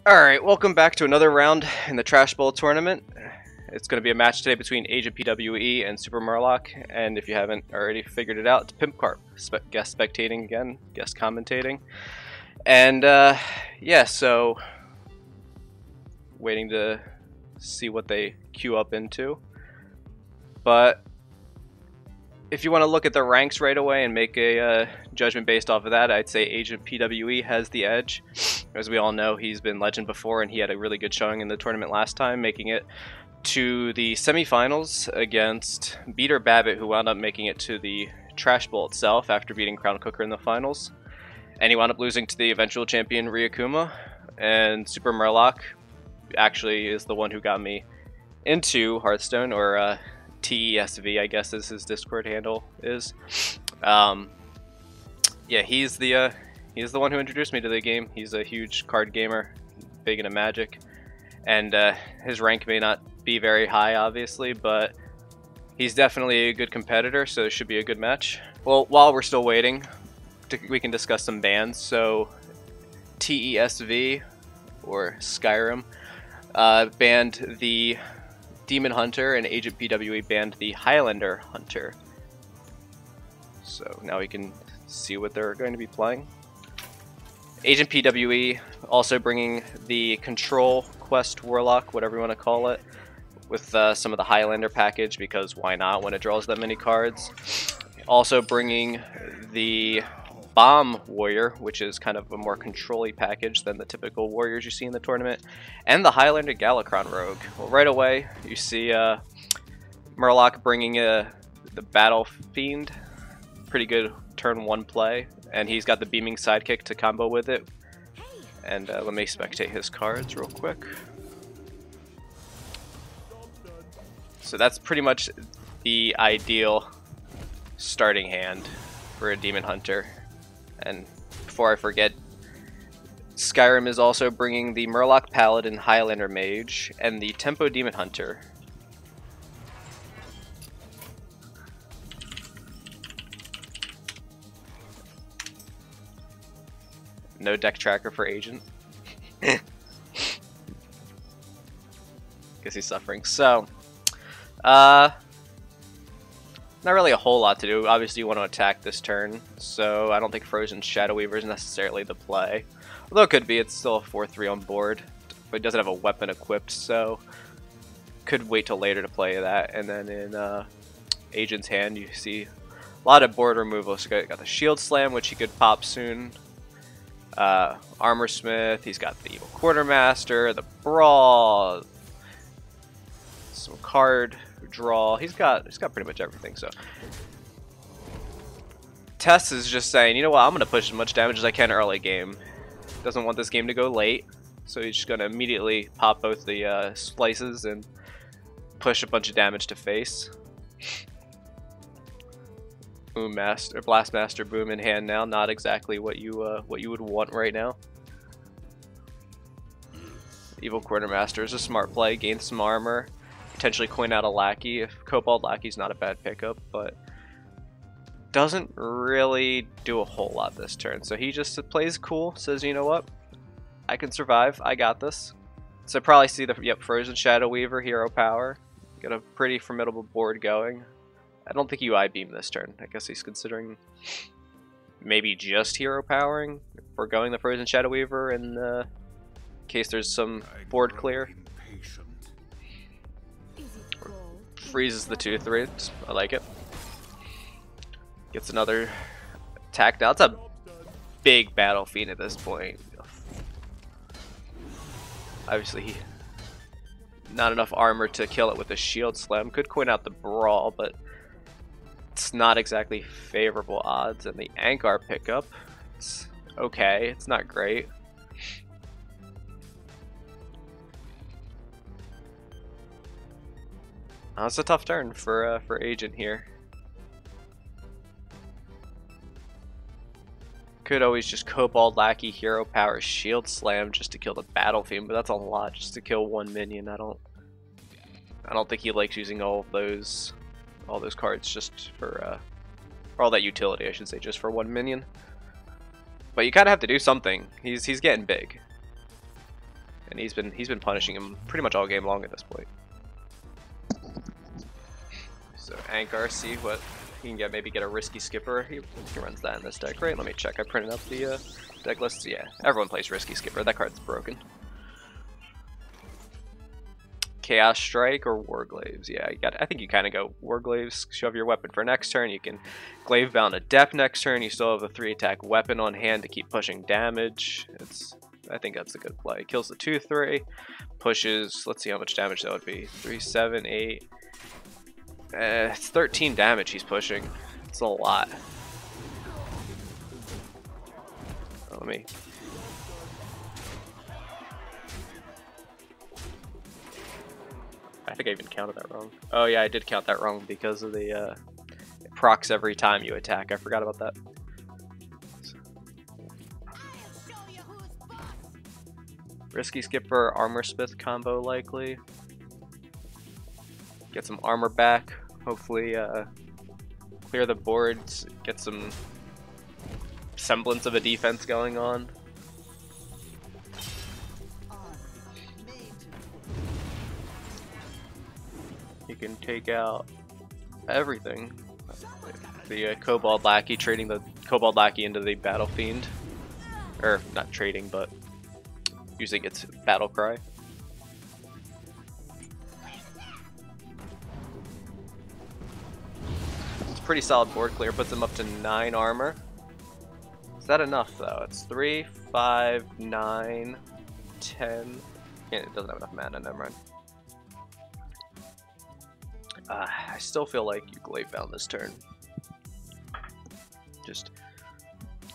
Alright, welcome back to another round in the Trash Bowl Tournament. It's going to be a match today between AgentPWE and Super Murloc, and if you haven't already figured it out, it's pimpkarp. Guest spectating again, guest commentating. And, yeah, so waiting to see what they queue up into. But if you want to look at the ranks right away and make a judgment based off of that, I'd say AgentPWE has the edge. As we all know, he's been legend before, and he had a really good showing in the tournament last time, making it to the semifinals against Beater Babbitt, who wound up making it to the Trash Bowl itself after beating Crown Cooker in the finals. And he wound up losing to the eventual champion Ryakuma. And Super Murloc actually is the one who got me into Hearthstone, or TESV, I guess, as his Discord handle is. Yeah, he's the one who introduced me to the game. He's a huge card gamer, big into Magic, and his rank may not be very high, obviously, but he's definitely a good competitor, so it should be a good match. Well, while we're still waiting, we can discuss some bans. So TESV, or Skyrim, banned the Demon Hunter, and AgentPWE banned the Highlander Hunter. So now we can see what they're going to be playing. AgentPWE also bringing the Control Quest Warlock, whatever you want to call it, with some of the Highlander package, because why not when it draws that many cards. Also bringing the Bomb Warrior, which is kind of a more control-y package than the typical warriors you see in the tournament, and the Highlander Galakron Rogue. Well, right away you see Murloc bringing the Battle Fiend, pretty good turn 1 play, and he's got the Beaming Sidekick to combo with it. And let me spectate his cards real quick. So that's pretty much the ideal starting hand for a Demon Hunter. And before I forget, Skyrim is also bringing the Murloc Paladin Highlander Mage and the Tempo Demon Hunter. No deck tracker for Agent. Guess he's suffering. So, not really a whole lot to do. Obviously you want to attack this turn, so I don't think Frozen Shadow Weaver is necessarily the play. Although it could be, it's still a 4-3 on board, but it doesn't have a weapon equipped, so could wait till later to play that. And then in Agent's hand you see a lot of board removal. So got the Shield Slam, which he could pop soon. Armor Smith, he's got the Evil Quartermaster, the Brawl, some card draw. He's got pretty much everything. So Tess is just saying, you know what, I'm gonna push as much damage as I can early game. Doesn't want this game to go late, so he's just gonna immediately pop both the splices and push a bunch of damage to face. Boom Master, Blast Master Boom in hand now. Not exactly what you would want right now. Evil Quartermaster is a smart play. Gain some armor. Potentially coin out a Lackey. If Cobalt Lackey's not a bad pickup, but doesn't really do a whole lot this turn. So he just plays cool. Says, you know what, I can survive. I got this. So probably see the Frozen Shadow Weaver, Hero Power. Got a pretty formidable board going. I don't think you I-beam this turn. I guess he's considering maybe just hero powering for going the Frozen Shadow Weaver in case there's some board clear. Freezes the 2/3. I like it. Gets another attack down. It's a big Battle Fiend at this point. Obviously, not enough armor to kill it with a Shield Slam. Could coin out the Brawl, but it's not exactly favorable odds. And the Ankar pickup, it's okay, it's not great. It's a tough turn for Agent here. Could always just Cobalt Lackey, Hero Power, Shield Slam just to kill the Battle Fiend, but that's a lot just to kill one minion. I don't think he likes using all those cards just for or all that utility, I should say, just for one minion. But you kind of have to do something. He's getting big. and he's been punishing him pretty much all game long at this point. So Ankar, see what he can get. Maybe get a risky skipper. He runs that in this deck, right? Let me check. I printed up the deck list. Yeah, everyone plays risky skipper. That card's broken. Chaos Strike or Warglaves. Yeah, I think you kind of go Warglaves. Shove your weapon for next turn. You can Glaive Bound Adept next turn. You still have a 3-attack weapon on hand to keep pushing damage. I think that's a good play. Kills the 2/3. Pushes. Let's see how much damage that would be. 3, 7, 8. It's 13 damage he's pushing. It's a lot. Let me. I think I even counted that wrong. Oh yeah, I did count that wrong because of the it procs every time you attack. I forgot about that. Risky Skipper, Armor Smith combo likely. Get some armor back. Hopefully clear the boards. Get some semblance of a defense going on. You can take out everything. The Kobold Lackey, trading the Kobold Lackey into the Battle Fiend. Or, not trading, but using its Battle Cry. It's pretty solid board clear, puts him up to 9 armor. Is that enough though? It's 3, 5, 9, 10. Yeah, it doesn't have enough mana, never mind. I still feel like you Glaive Bound this turn. Just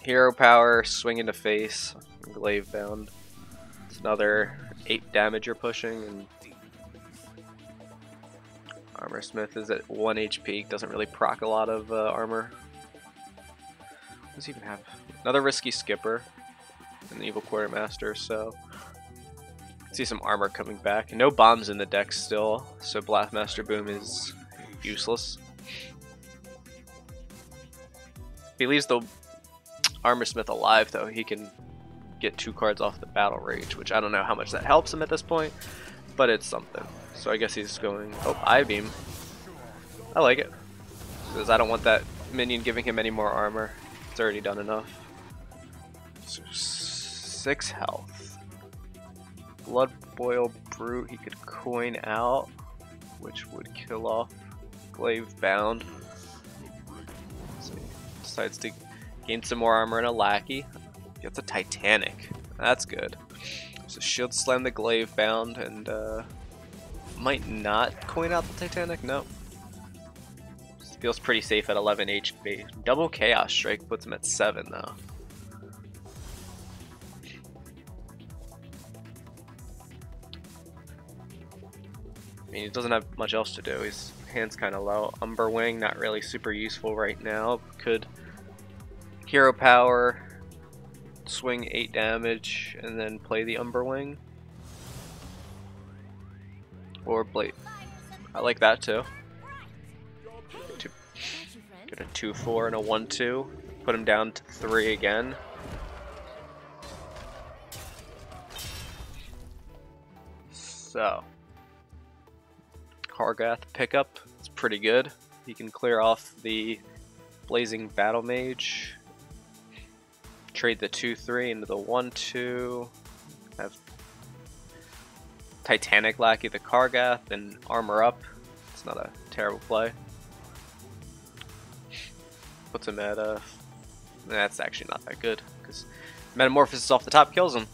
hero power, swing into face, Glaive Bound. It's another 8 damage you're pushing, and Armor Smith is at 1 HP. Doesn't really proc a lot of armor. What does he even have? Another Risky Skipper, an Evil Quartermaster. So see some armor coming back. No bombs in the deck still, so Blastmaster Boom is useless. If he leaves the Armor Smith alive though, he can get 2 cards off the Battle Rage, which I don't know how much that helps him at this point, but it's something. So I guess he's going, oh, Eye Beam. I like it, because I don't want that minion giving him any more armor. It's already done enough. So 6 health. Blood Boil Brute he could coin out, which would kill off Glaive Bound. So he decides to gain some more armor and a Lackey. Gets a Titanic. That's good. So Shield Slam the Glaive Bound and might not coin out the Titanic. No. Feels pretty safe at 11 HP. Double Chaos Strike puts him at 7 though. I mean, he doesn't have much else to do. His hand's kind of low. Umber Wing, not really super useful right now. Could hero power, swing 8 damage, and then play the Umber Wing. Or Blade. I like that too. Get a 2/4 and a 1/2. Put him down to 3 again. So Kargath pickup, it's pretty good. He can clear off the Blazing Battle Mage. Trade the 2/3 into the 1/2. Have Titanic Lackey the Kargath and armor up. It's not a terrible play. Puts him at that's actually not that good because Metamorphosis off the top kills him.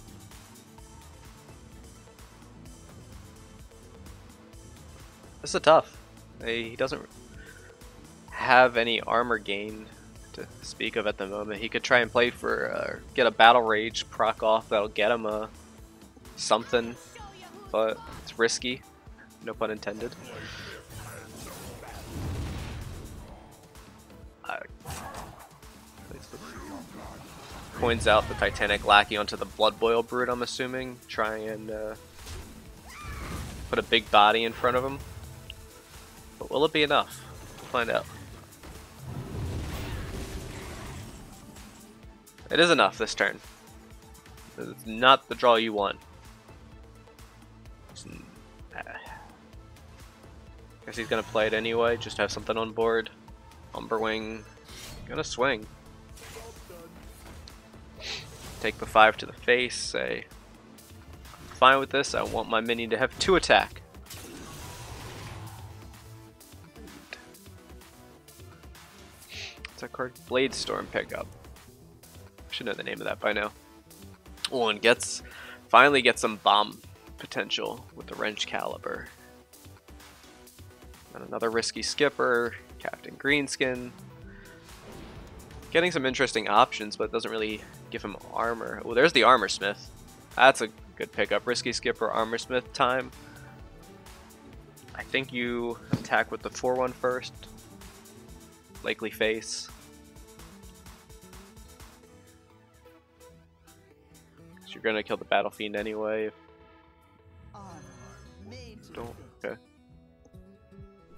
This is tough. He doesn't have any armor gain to speak of at the moment. He could try and play for get a Battle Rage proc off that'll get him a something, but it's risky. No pun intended. Coins out the Titanic Lackey onto the Blood Boil Brute, I'm assuming. Try and put a big body in front of him. But will it be enough? We'll find out. It is enough this turn. It's not the draw you want. Guess he's gonna play it anyway, just have something on board. Umberwing, gonna swing. Take the 5 to the face, say, I'm fine with this, I want my minion to have 2 attack. What's that card? Blade Storm pickup. Should know the name of that by now. Oh, and finally gets some bomb potential with the Wrench Caliber. And another risky skipper, Captain Greenskin. Getting some interesting options, but it doesn't really give him armor. Oh, there's the Armor Smith. That's a good pickup. Risky skipper, Armor Smith time. I think you attack with the 4/1 first. Likely face. So you're gonna kill the Battle Fiend anyway. Don't. Okay.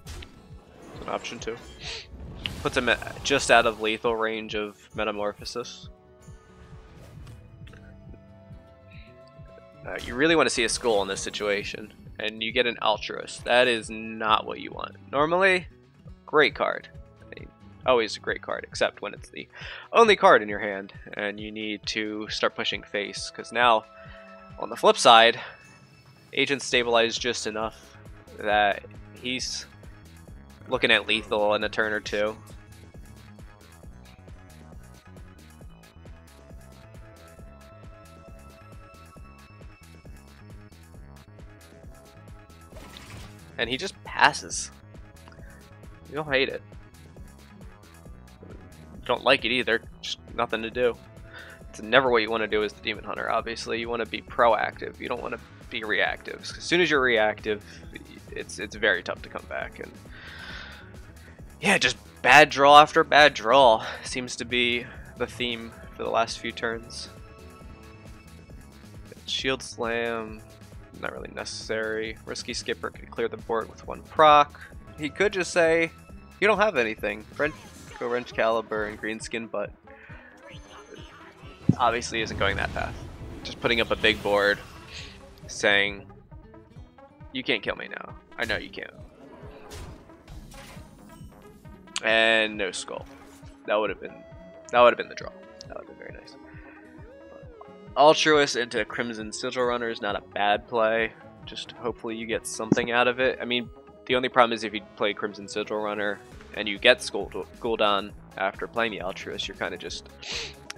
It's an option too. Puts him just out of lethal range of Metamorphosis. You really want to see a skull in this situation, and you get an Altruist. That is not what you want. Normally, great card. I mean, always a great card, except when it's the only card in your hand, and you need to start pushing face, because now, on the flip side, Agent's stabilized just enough that he's looking at lethal in a turn or two. And he just passes. You don't hate it. You don't like it either. Just nothing to do. It's never what you want to do as the Demon Hunter, obviously. You want to be proactive. You don't want to be reactive. As soon as you're reactive, it's very tough to come back. And yeah, just bad draw after bad draw seems to be the theme for the last few turns. Shield Slam. Not really necessary. Risky Skipper could clear the board with 1 proc. He could just say, you don't have anything. Go Wrench Caliber and Greenskin, but obviously isn't going that path. Just putting up a big board, saying, you can't kill me now. I know you can't. And no skull. That would have been the draw. That would have been very nice. Altruist into Crimson Sigil Runner is not a bad play. Just hopefully you get something out of it. I mean, the only problem is if you play Crimson Sigil Runner and you get Gul'dan after playing the Altruist, you're kind of just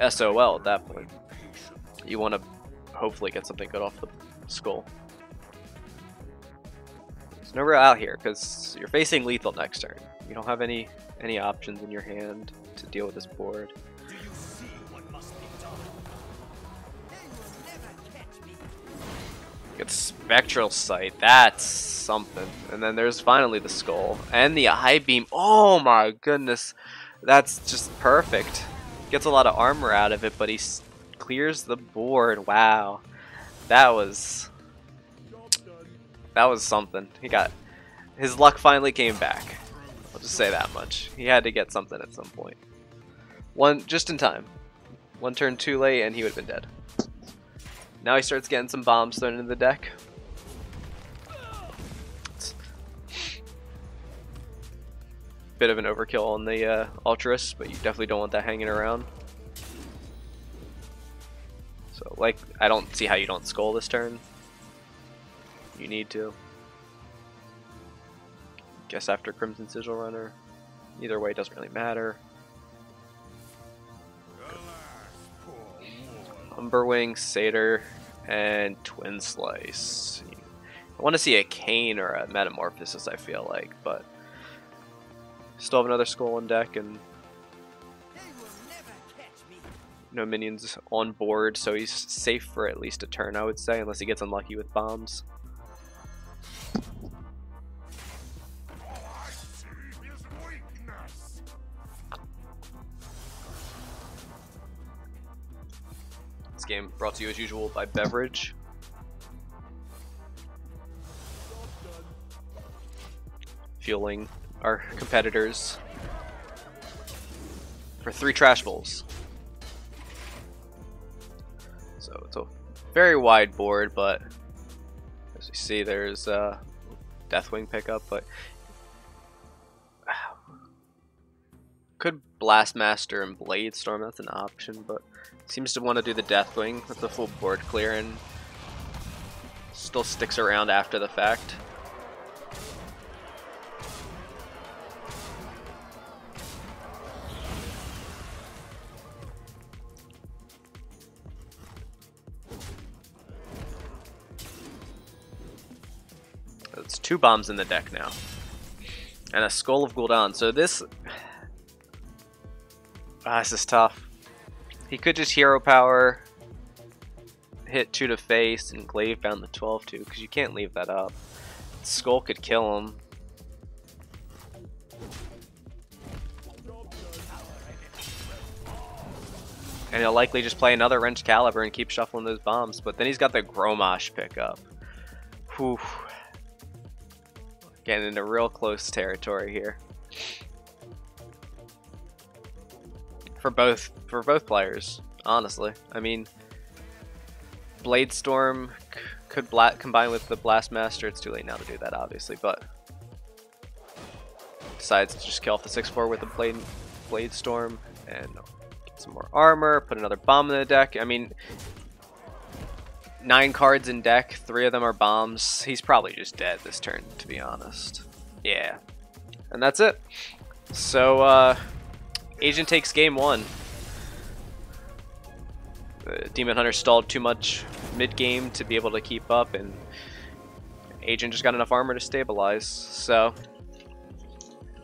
SOL at that point. You want to hopefully get something good off the skull. There's no real out here because you're facing lethal next turn. You don't have any options in your hand to deal with this board. Get Spectral Sight, that's something. And then there's finally the skull. And the Eye Beam, oh my goodness. That's just perfect. Gets a lot of armor out of it, but he clears the board. Wow. That was something. His luck finally came back. I'll just say that much. He had to get something at some point. Just in time. 1 turn too late and he would have been dead. Now he starts getting some bombs thrown into the deck. It's bit of an overkill on the Altruist, but you definitely don't want that hanging around. So, like, I don't see how you don't skull this turn. You need to. Guess after Crimson Sigil Runner. Either way, it doesn't really matter. Umberwing, Satyr, and Twin Slice. I want to see a Cane or a Metamorphosis, I feel like, but still have another skull on deck and no minions on board, so he's safe for at least a turn, I would say, unless he gets unlucky with bombs. Game brought to you as usual by Beverage. Fueling our competitors for 3 Trash Bowls. So it's a very wide board, but As you see, there's Deathwing pickup, but could Blastmaster and Blade Storm. That's an option, but seems to want to do the Deathwing with the full board clear and still sticks around after the fact. It's 2 bombs in the deck now. And a Skull of Gul'dan. So this is tough. He could just hero power, hit 2 to face, and glaive bound the 12-2, because you can't leave that up. Skull could kill him. And he'll likely just play another Wrench Caliber and keep shuffling those bombs. But then he's got the Gromosh pickup. Whew. Getting into real close territory here. For both players, honestly. I mean, Blade Storm could combine with the Blastmaster. It's too late now to do that, obviously, but decides to just kill off the 6/4 with the Blade Storm and get some more armor. Put another bomb in the deck. I mean, 9 cards in deck, 3 of them are bombs. He's probably just dead this turn, to be honest. Yeah, and that's it. So Agent takes game 1. The Demon Hunter stalled too much mid-game to be able to keep up, and Agent just got enough armor to stabilize. So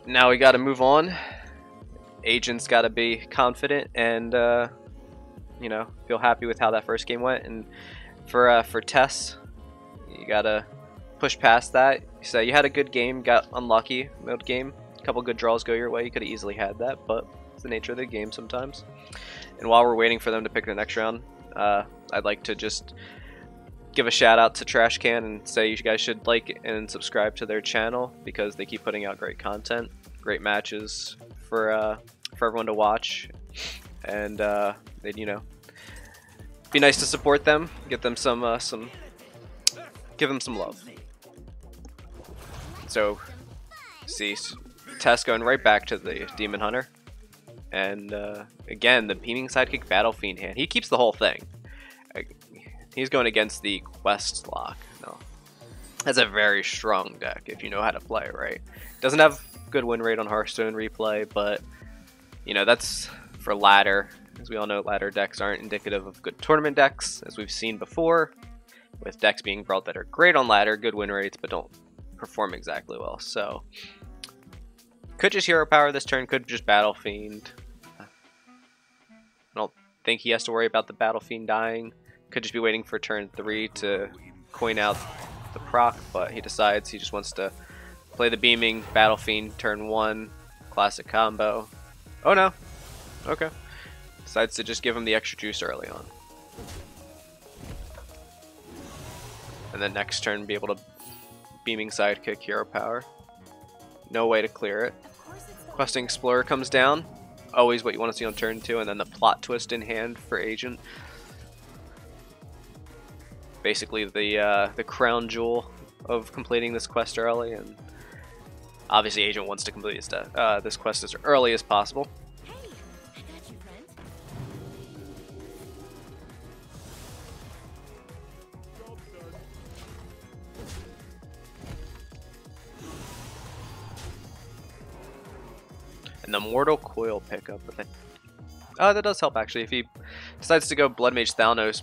now we got to move on. Agent's got to be confident and you know, feel happy with how that first game went. And for Tess, you gotta push past that. So you had a good game, got unlucky mid-game. A couple good draws go your way. You could have easily had that, but it's the nature of the game sometimes. And while we're waiting for them to pick the next round, I'd like to just give a shout out to Trashcan and say you guys should like and subscribe to their channel, because they keep putting out great content, great matches for everyone to watch, and they'd, you know, be nice to support them, get them give them some love. So, see, Tess going right back to the Demon Hunter. And again, the Beaming Sidekick Battle Fiend hand. He keeps the whole thing. He's going against the Quest lock. No, that's a very strong deck if you know how to play it right. Doesn't have good win rate on Hearthstone replay, but you know, that's for ladder. As we all know, ladder decks aren't indicative of good tournament decks, as we've seen before, with decks being brought that are great on ladder, good win rates, but don't perform exactly well. So could just hero power this turn, could just Battle Fiend. I don't think he has to worry about the Battle Fiend dying. Could just be waiting for turn 3 to coin out the proc, but he decides he just wants to play the Beaming Battle Fiend turn 1, classic combo. Oh no, okay. Decides to just give him the extra juice early on. And then next turn be able to Beaming Sidekick hero power. No way to clear it. Questing Explorer comes down. Always what you want to see on turn 2, and then the plot twist in hand for Agent. Basically the crown jewel of completing this quest early, and obviously Agent wants to complete this quest as early as possible. And the Mortal Coil pickup. That does help actually. If he decides to go Blood Mage Thalnos,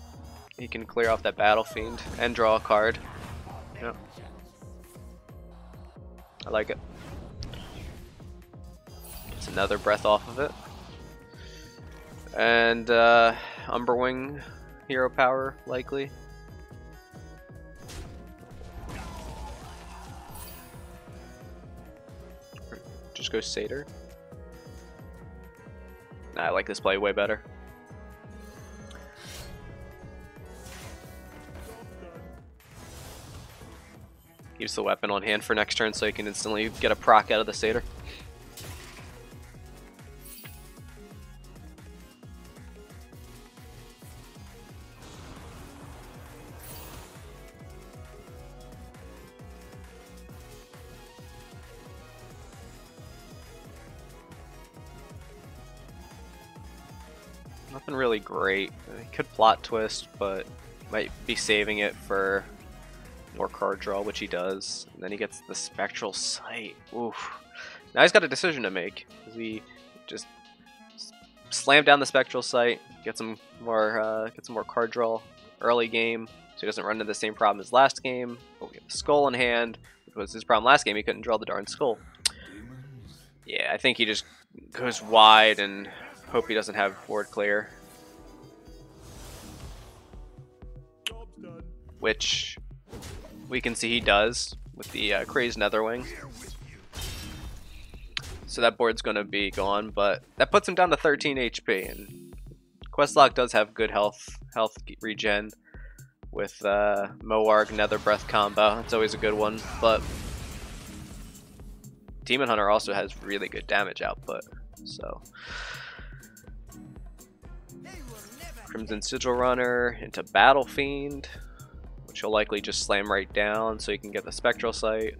he can clear off that Battle Fiend and draw a card. Yeah. I like it. Gets another breath off of it. And Umberwing hero power likely. Just go Satyr. Nah, I like this play way better. Use the weapon on hand for next turn so you can instantly get a proc out of the Satyr. Nothing really great. He could plot twist, but might be saving it for more card draw, which he does. And then he gets the Spectral Sight. Oof. Now he's got a decision to make. Does he just slam down the Spectral Sight, get some more card draw early game, so he doesn't run into the same problem as last game? But we have the Skull in hand, which was his problem last game. He couldn't draw the darn Skull. Yeah, I think he just goes wide and hope he doesn't have board clear. Which we can see he does with the Crazed Netherwing. So that board's going to be gone, but that puts him down to 13 HP. And Questlock does have good health regen with Moarg Nether Breath combo. It's always a good one, but Demon Hunter also has really good damage output. So Crimson Sigil Runner into Battle Fiend, which he'll likely just slam right down so he can get the Spectral Sight.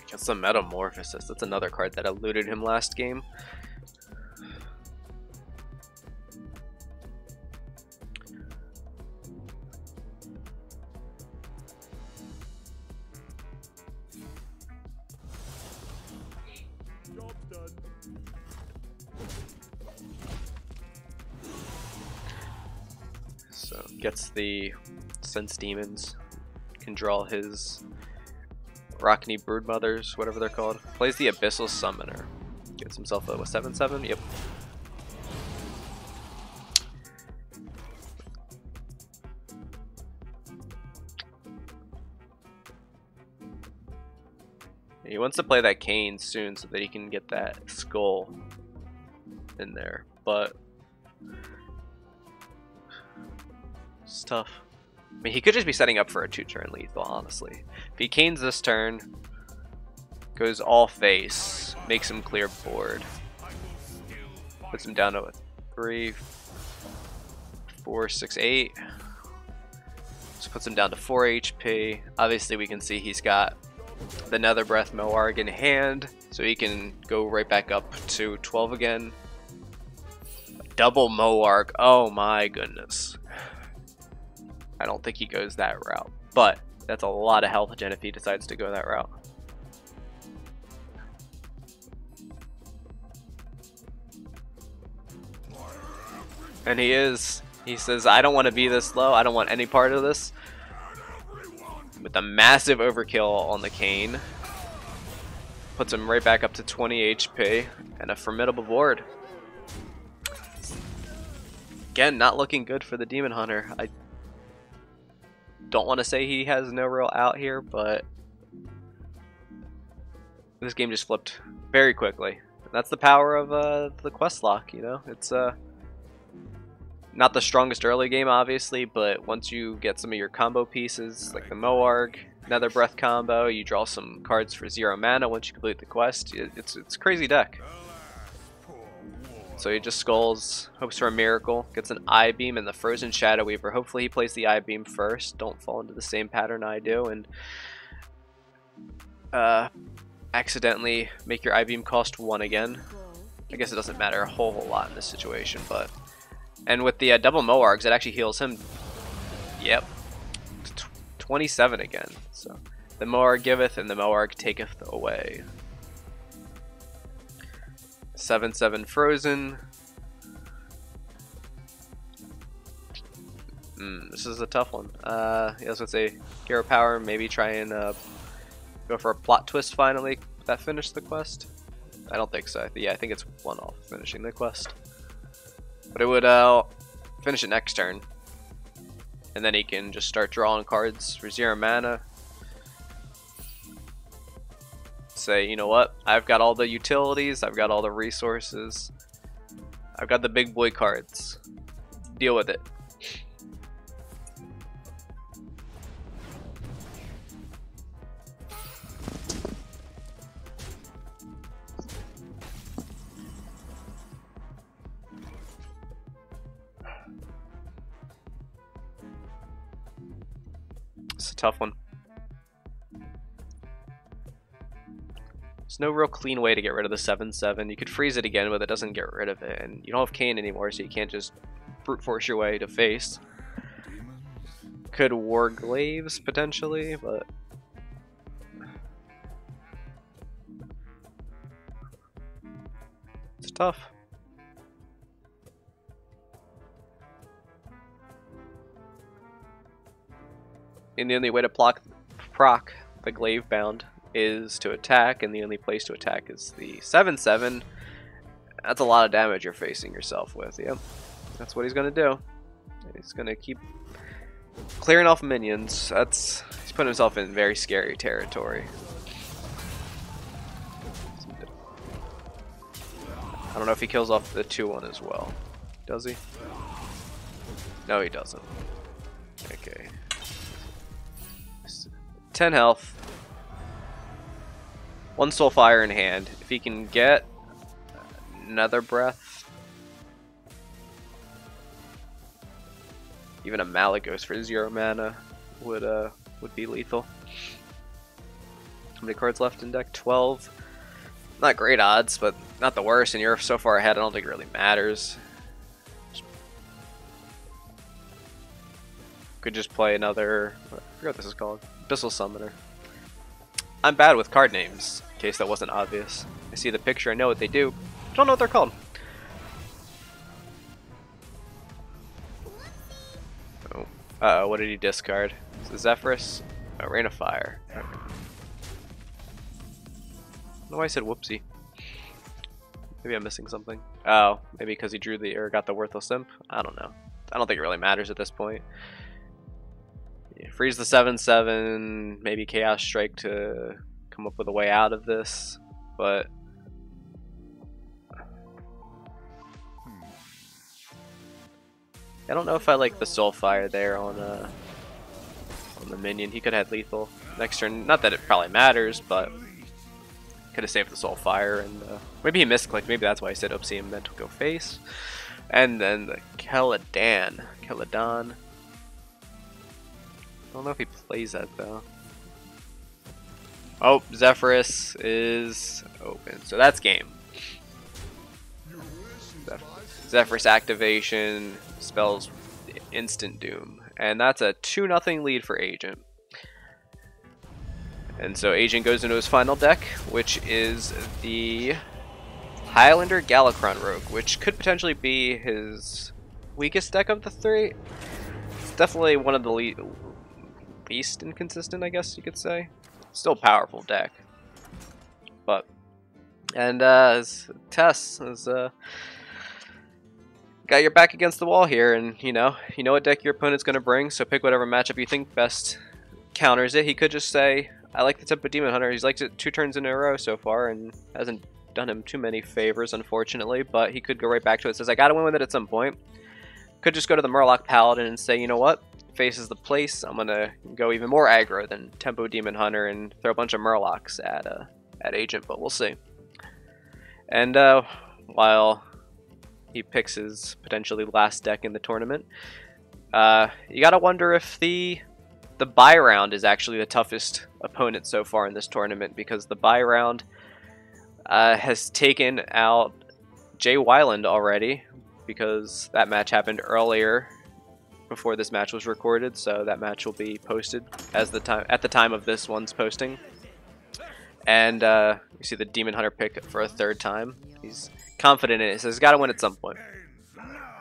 Gets some Metamorphosis. That's another card that eluded him last game. So gets the Sense Demons, can draw his Rockney Broodmothers, whatever they're called. Plays the Abyssal Summoner. Gets himself a 7/7. Yep. He wants to play that Cane soon so that he can get that Skull in there, but it's tough. I mean, he could just be setting up for a 2-turn lethal, honestly. If he Canes this turn, goes all face, makes him clear board, puts him down to a 3, 4, 6, 8. Just puts him down to 4 HP. Obviously, we can see he's got the Nether Breath Moarg in hand, so he can go right back up to 12 again. Double Moarg. Oh my goodness. I don't think he goes that route, but that's a lot of health gen if he decides to go that route. And he says, I don't want to be this low, I don't want any part of this. With a massive overkill on the Cane. Puts him right back up to 20 HP and a formidable board. Again, not looking good for the Demon Hunter. I don't want to say he has no real out here, but this game just flipped very quickly. That's the power of the Questlock, you know? It's not the strongest early game, obviously, but once you get some of your combo pieces, like the Moarg, Nether Breath combo, you draw some cards for 0 mana once you complete the quest. It's a crazy deck. So he just skulls, hopes for a miracle, gets an I-Beam and the Frozen Shadow Weaver. Hopefully he plays the I-Beam first. Don't fall into the same pattern I do and accidentally make your I-Beam cost 1 again. I guess it doesn't matter a whole lot in this situation, but... And with the double Moargs, it actually heals him. Yep. 27 again. So the Moarg giveth and the Moarg taketh away. 7/7 Frozen. This is a tough one. I was gonna say Hero Power, maybe try and go for a plot twist finally. That finish the quest? I don't think so. Yeah, I think it's 1 off finishing the quest. But it would finish it next turn. And then he can just start drawing cards for 0 mana. Say, you know what? I've got all the utilities, I've got all the resources. I've got the big boy cards. Deal with it. tough one. There's no real clean way to get rid of the 7/7. You could freeze it again, but it doesn't get rid of it. And you don't have Kane anymore, so you can't just brute force your way to face. Could Warglaves potentially, but it's tough. And the only way to proc the glaive bound is to attack, and the only place to attack is the 7/7. That's a lot of damage you're facing yourself with. Yep, that's what he's gonna do. He's gonna keep clearing off minions. He's putting himself in very scary territory. I don't know if he kills off the 2/1 as well. Does he? No, he doesn't. Okay. 10 health. 1 Soulfire in hand. If he can get another breath, even a Malagos for 0 mana would be lethal. How many cards left in deck? 12. Not great odds, but not the worst. And you're so far ahead, I don't think it really matters. Could just play another. I forget what this is called. Abyssal Summoner. I'm bad with card names, in case that wasn't obvious. I see the picture, I know what they do. I don't know what they're called. Oh, uh-oh, what did he discard? Is it Zephyrus? Oh, Rain of Fire. Okay. I don't know why I said whoopsie. Maybe I'm missing something. Oh, maybe because he drew the or got the Worthless Imp? I don't know. I don't think it really matters at this point. Yeah, freeze the 7/7, maybe Chaos Strike to come up with a way out of this, but I don't know if I like the Soulfire there on the minion. He could have had lethal next turn. Not that it probably matters, but could have saved the Soulfire, and maybe he misclicked. Maybe that's why I said oopsie and meant to go face. And then the Keladon. I don't know if he plays that though. Oh, Zephyrus is open, so that's game. Zephyrus activation spells instant doom, and that's a 2-0 lead for Agent. And so Agent goes into his final deck, which is the Highlander Galakron Rogue, which could potentially be his weakest deck of the 3. It's definitely one of the least inconsistent, I guess you could say. Still a powerful deck, but as Tess has got your back against the wall here, and you know what deck your opponent's going to bring, so pick whatever matchup you think best counters it. He could just say, I like the Tempo Demon Hunter. He's liked it 2 turns in a row so far and hasn't done him too many favors, unfortunately, but he could go right back to it. Says, I gotta win with it at some point. Could just go to the Murloc Paladin and say, you know what, faces the place, I'm gonna go even more aggro than Tempo Demon Hunter and throw a bunch of Murlocs at Agent, but we'll see. And while he picks his potentially last deck in the tournament, you gotta wonder if the bye round is actually the toughest opponent so far in this tournament, because the bye round has taken out Jay Wyland already, because that match happened earlier before this match was recorded, so that match will be posted as at the time of this one's posting. And you see the Demon Hunter pick for a 3rd time. He's confident in it, so he's got to win at some point.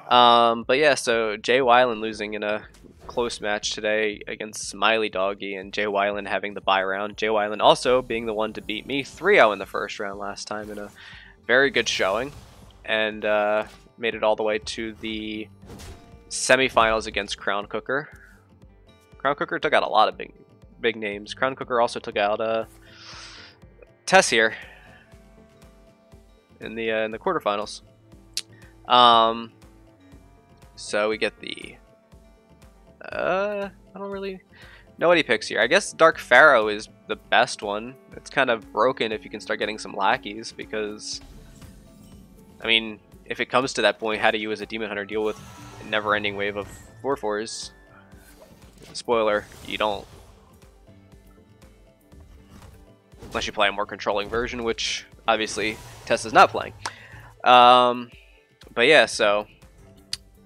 But yeah, so Jay Wyland losing in a close match today against Smiley Doggy, and Jay Wyland having the bye round. Jay Wyland also being the one to beat me 3-0 in the first round last time in a very good showing, and made it all the way to the semifinals against Crown Cooker. Crown Cooker took out a lot of big names. Crown Cooker also took out Tess here in the quarterfinals. So we get the I don't really know what he picks here. I guess Dark Pharaoh is the best one. It's kind of broken if you can start getting some lackeys, because I mean, if it comes to that point, how do you as a Demon Hunter deal with a never-ending wave of 4/4s? Spoiler, you don't. unless you play a more controlling version, which obviously Tess is not playing. But yeah, so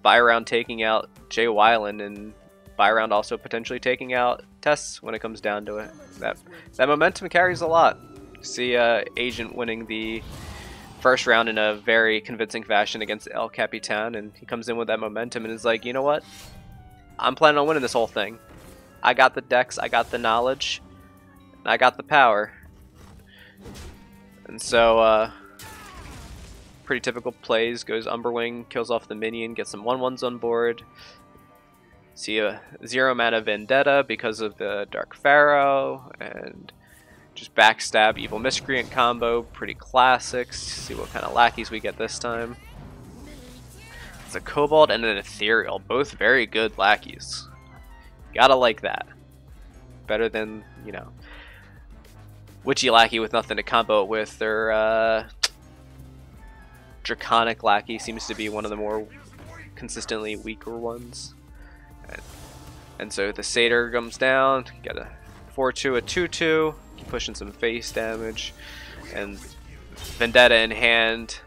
buy around taking out Jay Weiland, and buy around also potentially taking out Tess when it comes down to it. That momentum carries a lot. See Agent winning the first round in a very convincing fashion against El Capitan, and he comes in with that momentum and is like, you know what? I'm planning on winning this whole thing. I got the decks, I got the knowledge, and I got the power. And so, pretty typical plays. Goes Umberwing, kills off the minion, gets some 1/1s on board. See a 0 mana Vendetta because of the Dark Pharaoh, and just backstab Evil Miscreant combo. Pretty classics. See what kind of lackeys we get this time. It's a Kobold and an Ethereal, both very good lackeys. Gotta like that. Better than, you know, Witchy lackey with nothing to combo it with. Their Draconic lackey seems to be one of the more consistently weaker ones. And so the Satyr comes down, get a 4/2, a 2/2, keep pushing some face damage, and Vendetta in hand.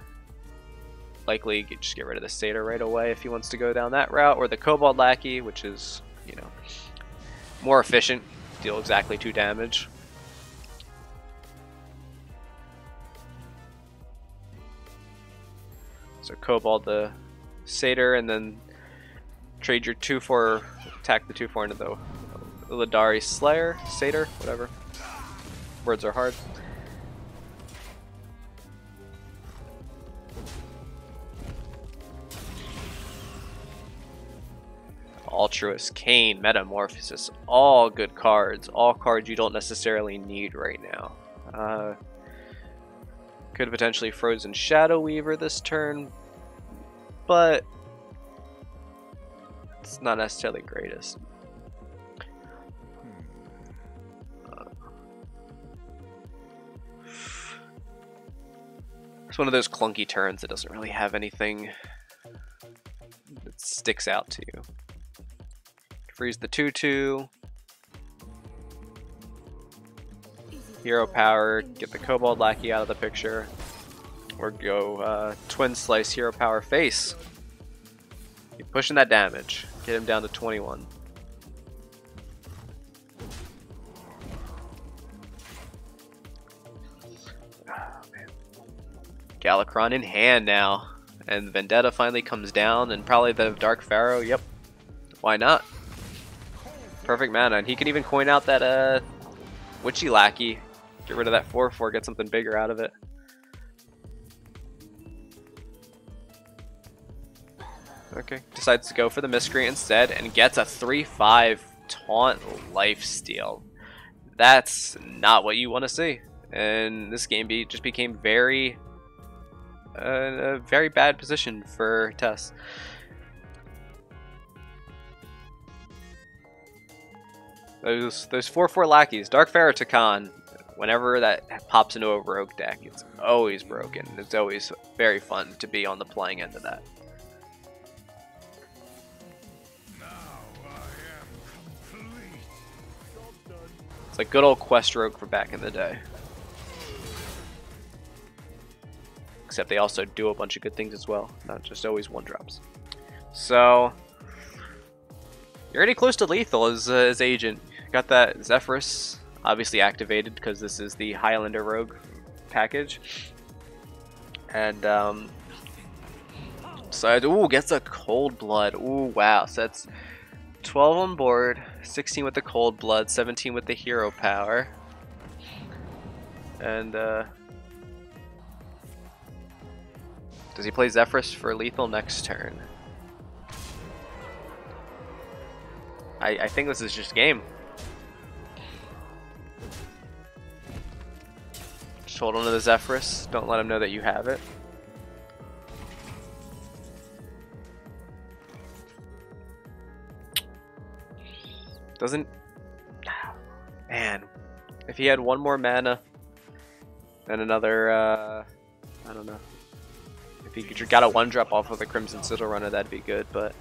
Likely just get rid of the Satyr right away if he wants to go down that route, or the Kobold lackey, which is, you know, more efficient, deal exactly 2 damage. So Kobold the Satyr, and then trade your 2/4, attack the 2/4 into the Ladari Slayer, Satyr, whatever. Words are hard. Altruist, Kane, Metamorphosis, all good cards. All cards you don't necessarily need right now. Could potentially Frozen Shadow Weaver this turn, but it's not necessarily greatest. It's one of those clunky turns that doesn't really have anything that sticks out to you. Freeze the 2/2. Hero Power, get the Kobold Lackey out of the picture. Or go Twin Slice, Hero Power, face. Keep pushing that damage. Get him down to 21. Oh, man. Galakron in hand now. And Vendetta finally comes down, and probably the Dark Pharaoh. Yep. Why not? Perfect mana, and he can even coin out that Witchy Lackey. Get rid of that 4/4, get something bigger out of it. Okay, decides to go for the Miscreant instead, and gets a 3/5 Taunt Lifesteal. That's not what you want to see. And this game just became a very bad position for Tess. Those 4/4 lackeys, Dark Pharaoh Takan, whenever that pops into a rogue deck, it's always broken. It's always very fun to be on the playing end of that. It's like good old Quest Rogue for back in the day. Except they also do a bunch of good things as well, not just always 1-drops. So you're already close to lethal as Agent. Got that Zephyrus obviously activated because this is the Highlander Rogue package. And so gets a Cold Blood. Ooh, wow. So that's 12 on board, 16 with the Cold Blood, 17 with the Hero Power. And does he play Zephyrus for lethal next turn? I think this is just game. Just hold on to the Zephyrus. Don't let him know that you have it. Doesn't... Man. If he had one more mana and another... I don't know. If he got a 1-drop off of a Crimson Sigil Runner, that'd be good, but...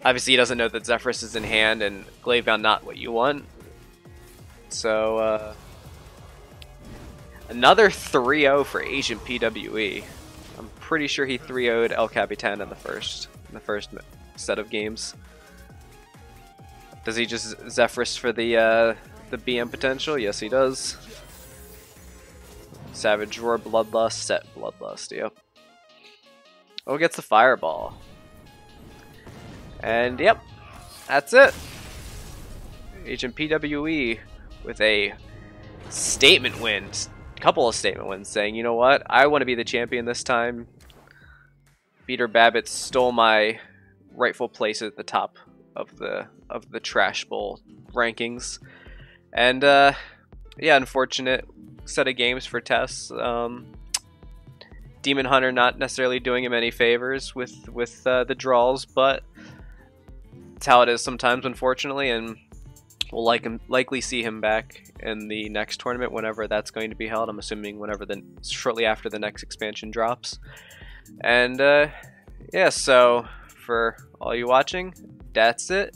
Obviously, he doesn't know that Zephyrus is in hand and Glavebound not what you want. So, Another 3-0 for AgentPWE. I'm pretty sure he 3-0'd El Capitan in the first set of games. Does he just Zephyrus for the BM potential? Yes, he does. Savage Roar, Bloodlust, set Bloodlust. Yep. Oh, gets the Fireball. And yep, that's it. AgentPWE with a statement win. Couple of statement wins saying, you know what, I want to be the champion this time. Peter Babbitt stole my rightful place at the top of the Trash Bowl rankings. And yeah, unfortunate set of games for Tess. Demon Hunter not necessarily doing him any favors with the draws, but it's how it is sometimes, unfortunately, and we'll likely see him back in the next tournament whenever that's going to be held. I'm assuming shortly after the next expansion drops. And yeah, so for all you watching, that's it.